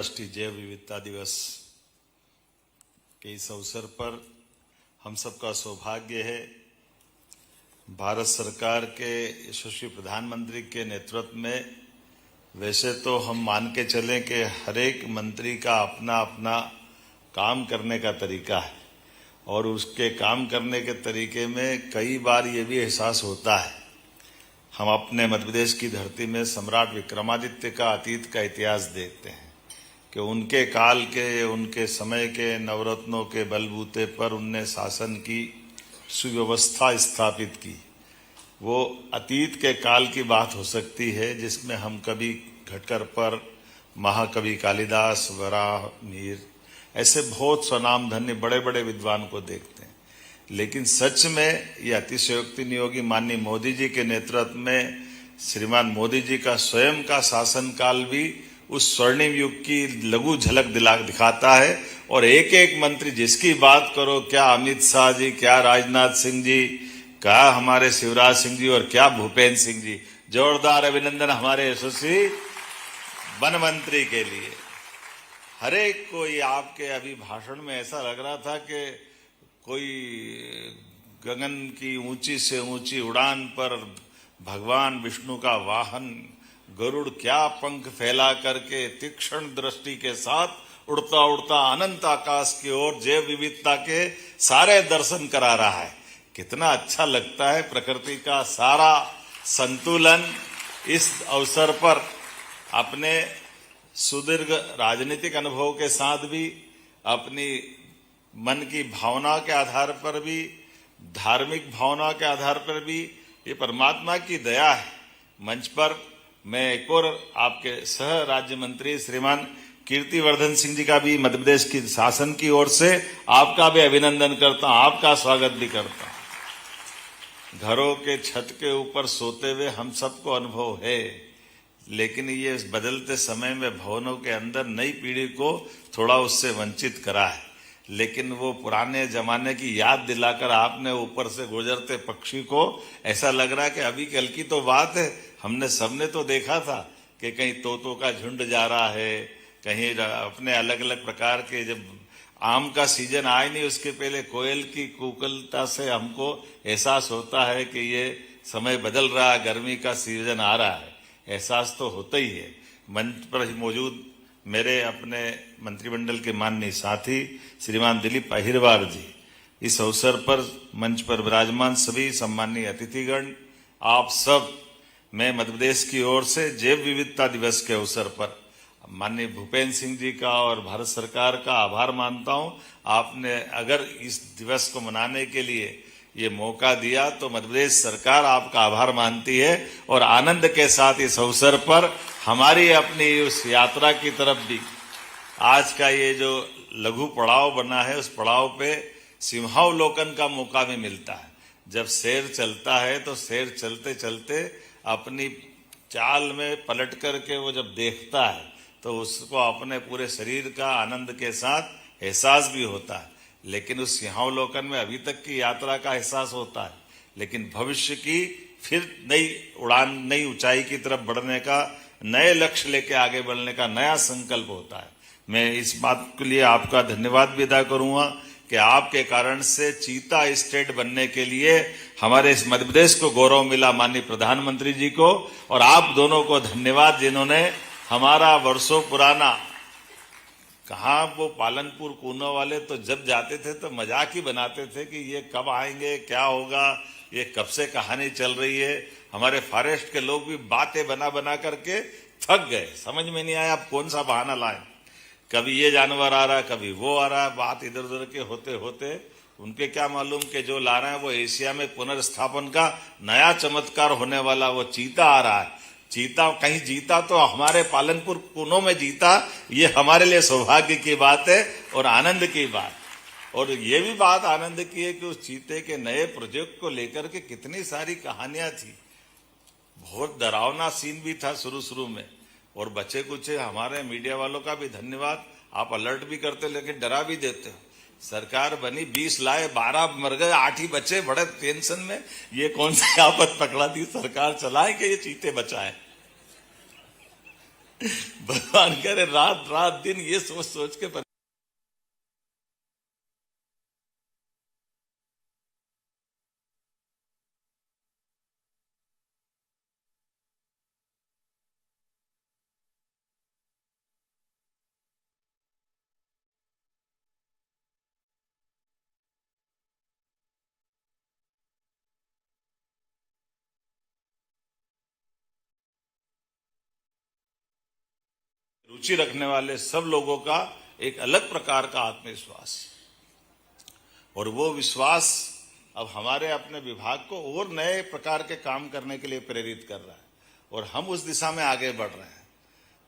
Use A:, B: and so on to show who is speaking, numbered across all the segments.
A: राष्ट्रीय जैव विविधता दिवस के इस अवसर पर हम सबका सौभाग्य है भारत सरकार के यशस्वी प्रधानमंत्री के नेतृत्व में। वैसे तो हम मान के चलें कि हर एक मंत्री का अपना अपना काम करने का तरीका है और उसके काम करने के तरीके में कई बार ये भी एहसास होता है। हम अपने मध्य प्रदेश की धरती में सम्राट विक्रमादित्य का अतीत का इतिहास देखते हैं कि उनके काल के, उनके समय के नवरत्नों के बलबूते पर उनने शासन की सुव्यवस्था स्थापित की। वो अतीत के काल की बात हो सकती है जिसमें हम कभी घटकर पर, महाकवि कालिदास, वराह, मीर ऐसे बहुत स्वनामधन्य बड़े बड़े विद्वान को देखते हैं। लेकिन सच में ये अतिशयोक्ति नहीं होगी, माननीय मोदी जी के नेतृत्व में श्रीमान मोदी जी का स्वयं का शासनकाल भी उस स्वर्णिम युग की लघु झलक दिखाता है। और एक एक मंत्री जिसकी बात करो, क्या अमित शाह जी, क्या राजनाथ सिंह जी, क्या हमारे शिवराज सिंह जी और क्या भूपेंद्र सिंह जी, जोरदार अभिनंदन हमारे यशस्वी वन मंत्री के लिए। हर एक को ये आपके अभी भाषण में ऐसा लग रहा था कि कोई गगन की ऊंची से ऊंची उड़ान पर भगवान विष्णु का वाहन गरुड़ क्या पंख फैला करके तीक्ष्ण दृष्टि के साथ उड़ता उड़ता अनंत आकाश की ओर जैव विविधता के सारे दर्शन करा रहा है। कितना अच्छा लगता है। प्रकृति का सारा संतुलन इस अवसर पर अपने सुदीर्घ राजनीतिक अनुभव के साथ भी, अपनी मन की भावना के आधार पर भी, धार्मिक भावना के आधार पर भी, ये परमात्मा की दया है। मंच पर मैं एक और आपके सह राज्य मंत्री श्रीमान कीर्तिवर्धन सिंह जी का भी मध्य प्रदेश की शासन की ओर से आपका भी अभिनंदन करता हूं, आपका स्वागत भी करता हूं। घरों के छत के ऊपर सोते हुए हम सबको अनुभव है, लेकिन ये बदलते समय में भवनों के अंदर नई पीढ़ी को थोड़ा उससे वंचित करा है। लेकिन वो पुराने जमाने की याद दिलाकर आपने ऊपर से गुजरते पक्षी को ऐसा लग रहा है कि अभी कल की तो बात है, हमने सबने तो देखा था कि कहीं तोतों का झुंड जा रहा है, कहीं अपने अलग अलग प्रकार के, जब आम का सीजन आए नहीं उसके पहले कोयल की कुकलता से हमको एहसास होता है कि ये समय बदल रहा है, गर्मी का सीजन आ रहा है। एहसास तो होता ही है। मंच पर मौजूद मेरे अपने मंत्रिमंडल के माननीय साथी श्रीमान दिलीप अहिरवार जी, इस अवसर पर मंच पर विराजमान सभी सम्मानीय अतिथिगण, आप सब, मैं मध्य प्रदेश की ओर से जैव विविधता दिवस के अवसर पर माननीय भूपेंद्र सिंह जी का और भारत सरकार का आभार मानता हूं। आपने अगर इस दिवस को मनाने के लिए ये मौका दिया तो मध्य प्रदेश सरकार आपका आभार मानती है और आनंद के साथ इस अवसर पर हमारी अपनी उस यात्रा की तरफ भी आज का ये जो लघु पड़ाव बना है, उस पड़ाव पे सिंहावलोकन का मौका भी मिलता है। जब शेर चलता है तो शेर चलते चलते अपनी चाल में पलट करके वो जब देखता है तो उसको अपने पूरे शरीर का आनंद के साथ एहसास भी होता है। लेकिन उस सिंहावलोकन में अभी तक की यात्रा का एहसास होता है, लेकिन भविष्य की फिर नई उड़ान, नई ऊंचाई की तरफ बढ़ने का, नए लक्ष्य लेके आगे बढ़ने का नया संकल्प होता है। मैं इस बात के लिए आपका धन्यवाद भी अदा करूंगा कि आपके कारण से चीता स्टेट बनने के लिए हमारे इस मध्य प्रदेश को गौरव मिला, माननीय प्रधानमंत्री जी को और आप दोनों को धन्यवाद, जिन्होंने हमारा वर्षों पुराना, कहाँ वो पालनपुर कूनो वाले तो जब जाते थे तो मजाक ही बनाते थे कि ये कब आएंगे, क्या होगा, ये कब से कहानी चल रही है। हमारे फॉरेस्ट के लोग भी बातें बना बना करके थक गए, समझ में नहीं आया अब कौन सा बहाना लाए। कभी ये जानवर आ रहा है, कभी वो आ रहा है, बात इधर उधर के होते होते उनके क्या मालूम कि जो ला रहे हैं वो एशिया में पुनर्स्थापन का नया चमत्कार होने वाला वो चीता आ रहा है। चीता कहीं जीता तो हमारे पालनपुर कूनो में जीता, ये हमारे लिए सौभाग्य की बात है और आनंद की बात। और ये भी बात आनंद की है कि उस चीते के नए प्रोजेक्ट को लेकर के कितनी सारी कहानियां थी। बहुत डरावना सीन भी था शुरू में, और बच्चे कुछ हमारे मीडिया वालों का भी धन्यवाद, आप अलर्ट भी करते लेकिन डरा भी देते हो। सरकार बनी, 20 लाए, 12 मर गए, 8 ही बचे, बड़े टेंशन में। ये कौन सी आफत पकड़ा थी सरकार चलाए कि ये चीते बचाए। भगवान करे रात रात दिन ये सोच सोच के रुचि रखने वाले सब लोगों का एक अलग प्रकार का आत्मविश्वास, और वो विश्वास अब हमारे अपने विभाग को और नए प्रकार के काम करने के लिए प्रेरित कर रहा है, और हम उस दिशा में आगे बढ़ रहे हैं।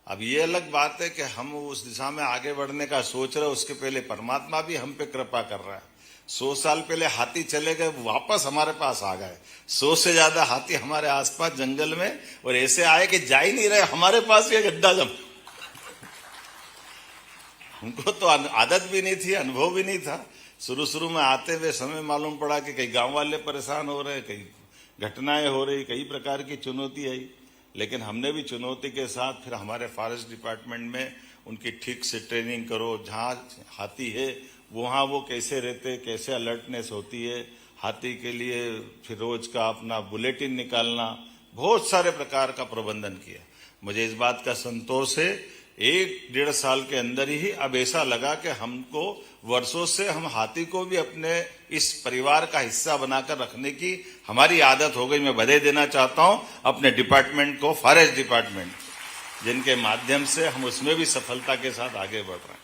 A: अब ये अलग बात है कि हम उस दिशा में आगे बढ़ने का सोच रहे हैं, उसके पहले परमात्मा भी हम पे कृपा कर रहा है। 100 साल पहले हाथी चले गए, वापस हमारे पास आ गए। 100 से ज्यादा हाथी हमारे आसपास जंगल में, और ऐसे आए कि जा ही नहीं रहे, हमारे पास ये गड्ढा जम। हमको तो आदत भी नहीं थी, अनुभव भी नहीं था। शुरू में आते हुए समय मालूम पड़ा कि कई गांव वाले परेशान हो रहे, कई घटनाएं हो रही, कई प्रकार की चुनौती आई। लेकिन हमने भी चुनौती के साथ फिर हमारे फॉरेस्ट डिपार्टमेंट में उनकी ठीक से ट्रेनिंग करो, जहाँ हाथी है वहाँ वो कैसे रहते, कैसे अलर्टनेस होती है हाथी के लिए, फिर रोज का अपना बुलेटिन निकालना, बहुत सारे प्रकार का प्रबंधन किया। मुझे इस बात का संतोष है, 1-1.5 साल के अंदर ही अब ऐसा लगा कि हमको वर्षों से हम हाथी को भी अपने इस परिवार का हिस्सा बनाकर रखने की हमारी आदत हो गई। मैं बधाई देना चाहता हूं अपने डिपार्टमेंट को, फॉरेस्ट डिपार्टमेंट, जिनके माध्यम से हम उसमें भी सफलता के साथ आगे बढ़ रहे हैं।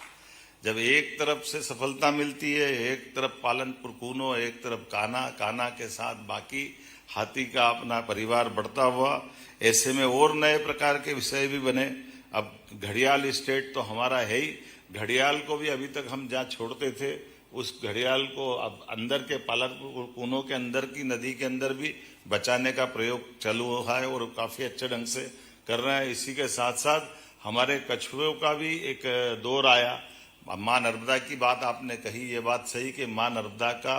A: जब एक तरफ से सफलता मिलती है, एक तरफ पालनपुर कूनो, एक तरफ काना के साथ बाकी हाथी का अपना परिवार बढ़ता हुआ, ऐसे में और नए प्रकार के विषय भी बने। अब घड़ियाल स्टेट तो हमारा है ही, घड़ियाल को भी अभी तक हम जहाँ छोड़ते थे, उस घड़ियाल को अब अंदर के पालनपुर कूनों के अंदर की नदी के अंदर भी बचाने का प्रयोग चालू हुआ है, और काफी अच्छे ढंग से कर रहे हैं। इसी के साथ साथ हमारे कछुओं का भी एक दौर आया। माँ नर्मदा की बात आपने कही, ये बात सही कि माँ नर्मदा का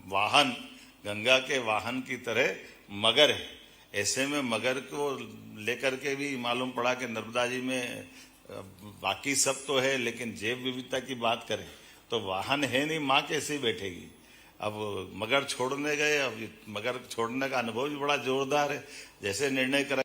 A: वाहन गंगा के वाहन की तरह मगर है। ऐसे में मगर को लेकर के भी मालूम पड़ा कि नर्मदा जी में बाकी सब तो है, लेकिन जैव विविधता की बात करें तो वाहन है नहीं, माँ कैसे बैठेगी। अब मगर छोड़ने गए, अब मगर छोड़ने का अनुभव भी बड़ा जोरदार है। जैसे निर्णय करा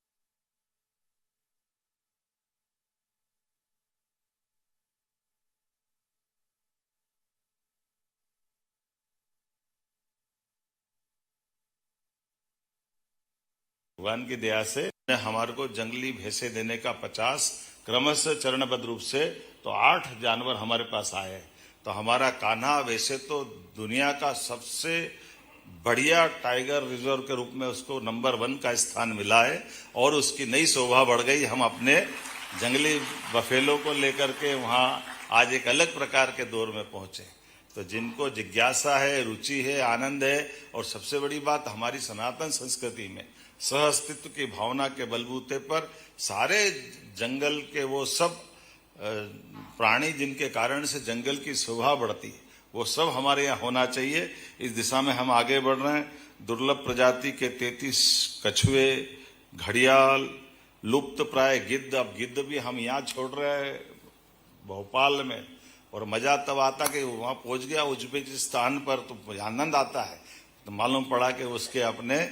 A: भगवान की दया से हमारे को जंगली भैंसे देने का 50 क्रमशः चरणबद्ध रूप से तो 8 जानवर हमारे पास आए हैं। तो हमारा कान्हा वैसे तो दुनिया का सबसे बढ़िया टाइगर रिजर्व के रूप में उसको नंबर 1 का स्थान मिला है, और उसकी नई शोभा बढ़ गई। हम अपने जंगली बफेलो को लेकर के वहाँ आज एक अलग प्रकार के दौर में पहुंचे। तो जिनको जिज्ञासा है, रुचि है, आनंद है, और सबसे बड़ी बात हमारी सनातन संस्कृति में सह अस्तित्व की भावना के बलबूते पर सारे जंगल के वो सब प्राणी जिनके कारण से जंगल की शोभा बढ़ती है, वो सब हमारे यहाँ होना चाहिए। इस दिशा में हम आगे बढ़ रहे हैं। दुर्लभ प्रजाति के 33 कछुए, घड़ियाल, लुप्त प्राय गिद्ध, अब गिद्ध भी हम यहाँ छोड़ रहे हैं भोपाल में, और मजा तब आता कि वहाँ पहुँच गया उज्बेकिस्तान पर, तो आनंद आता है। तो मालूम पड़ा कि उसके अपने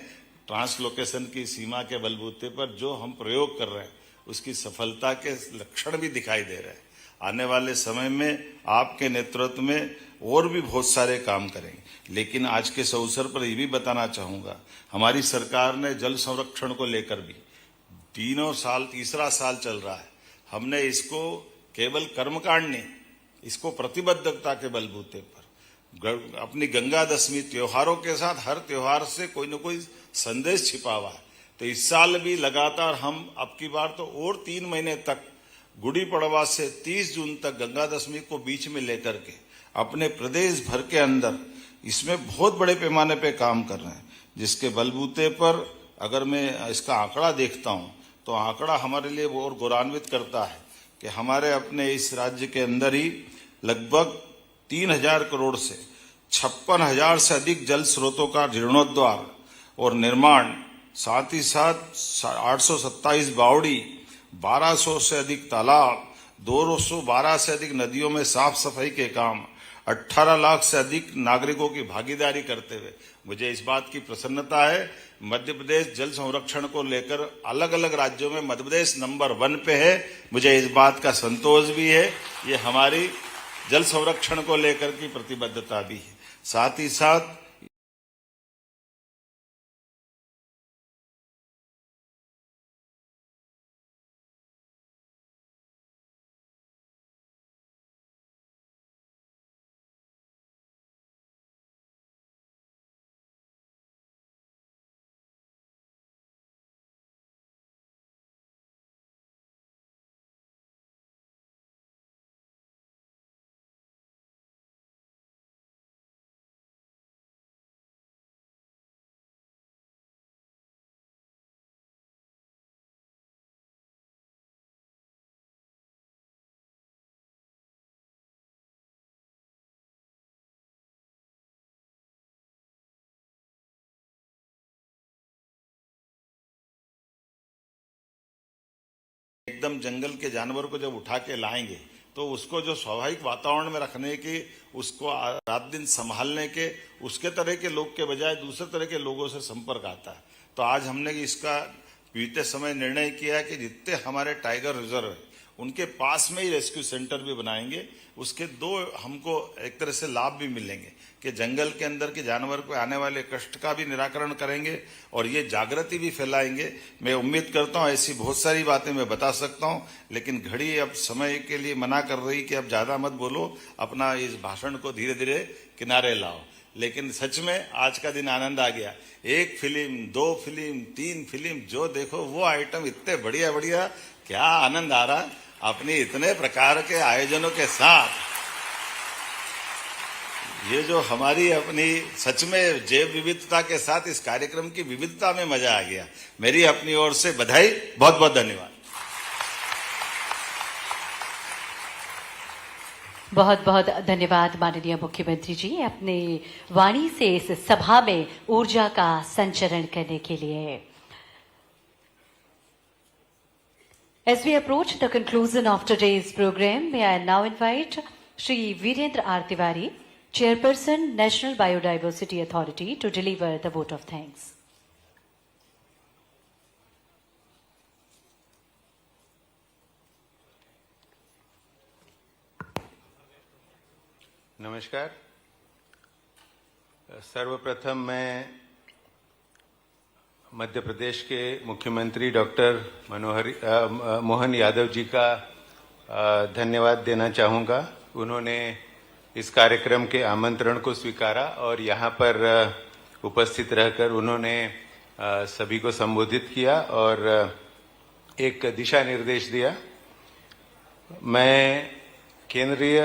A: ट्रांसलोकेशन की सीमा के बलबूते पर जो हम प्रयोग कर रहे हैं उसकी सफलता के लक्षण भी दिखाई दे रहे हैं। आने वाले समय में आपके नेतृत्व में और भी बहुत सारे काम करेंगे। लेकिन आज के इस अवसर पर ये भी बताना चाहूँगा, हमारी सरकार ने जल संरक्षण को लेकर भी तीसरा साल चल रहा है। हमने इसको केवल कर्मकांड नहीं, इसको प्रतिबद्धता के बलबूते पर अपनी गंगा दशमी त्योहारों के साथ हर त्योहार से कोई न कोई संदेश छिपा हुआ है। तो इस साल भी लगातार हम अब की बार तो और 3 महीने तक गुड़ी पड़वा से 30 जून तक गंगा दशमी को बीच में लेकर के अपने प्रदेश भर के अंदर इसमें बहुत बड़े पैमाने पे काम कर रहे हैं, जिसके बलबूते पर अगर मैं इसका आंकड़ा देखता हूं तो आंकड़ा हमारे लिए और गौरवान्वित करता है कि हमारे अपने इस राज्य के अंदर ही लगभग 3000 करोड़ से 56,000 से अधिक जल स्रोतों का जीर्णोद्धार और निर्माण, साथ ही साथ 827 बावड़ी, 1200 से अधिक तालाब, 212 से अधिक नदियों में साफ सफाई के काम, 18 लाख से अधिक नागरिकों की भागीदारी करते हुए मुझे इस बात की प्रसन्नता है, मध्य प्रदेश जल संरक्षण को लेकर अलग अलग राज्यों में मध्य प्रदेश नंबर 1 पे है। मुझे इस बात का संतोष भी है। ये हमारी जल संरक्षण को लेकर की प्रतिबद्धता भी है। साथ ही साथ एकदम जंगल के जानवर को जब उठा के लाएंगे तो उसको जो स्वाभाविक वातावरण में रखने की, उसको रात दिन संभालने के, उसके तरह के लोग के बजाय दूसरे तरह के लोगों से संपर्क आता है। तो आज हमने इसका बीते समय निर्णय किया कि जितने हमारे टाइगर रिजर्व है उनके पास में ही रेस्क्यू सेंटर भी बनाएंगे। उसके दो हमको एक तरह से लाभ भी मिलेंगे कि जंगल के अंदर के जानवर को आने वाले कष्ट का भी निराकरण करेंगे और ये जागृति भी फैलाएंगे। मैं उम्मीद करता हूँ ऐसी बहुत सारी बातें मैं बता सकता हूँ, लेकिन घड़ी अब समय के लिए मना कर रही कि अब ज्यादा मत बोलो, अपना इस भाषण को धीरे धीरे किनारे लाओ। लेकिन सच में आज का दिन आनंद आ गया। 1 फिल्म, 2 फिल्म, 3 फिल्म, जो देखो वो आइटम इतने बढ़िया बढ़िया, क्या आनंद आ रहा अपनी इतने प्रकार के आयोजनों के साथ। ये जो हमारी अपनी सच में जैव विविधता के साथ इस कार्यक्रम की विविधता में मजा आ गया। मेरी अपनी ओर से बधाई, बहुत बहुत धन्यवाद।
B: बहुत बहुत धन्यवाद माननीय मुख्यमंत्री जी, अपने वाणी से इस सभा में ऊर्जा का संचरण करने के लिए। As we approach the conclusion of today's program, may I now invite Shri Virendra R. Tiwari, Chairperson, National Biodiversity Authority, to deliver the vote of thanks.
C: नमस्कार। सर्वप्रथम मैं मध्य प्रदेश के मुख्यमंत्री डॉक्टर मोहन यादव जी का धन्यवाद देना चाहूँगा। उन्होंने इस कार्यक्रम के आमंत्रण को स्वीकारा और यहाँ पर उपस्थित रहकर उन्होंने सभी को संबोधित किया और एक दिशा निर्देश दिया। मैं केंद्रीय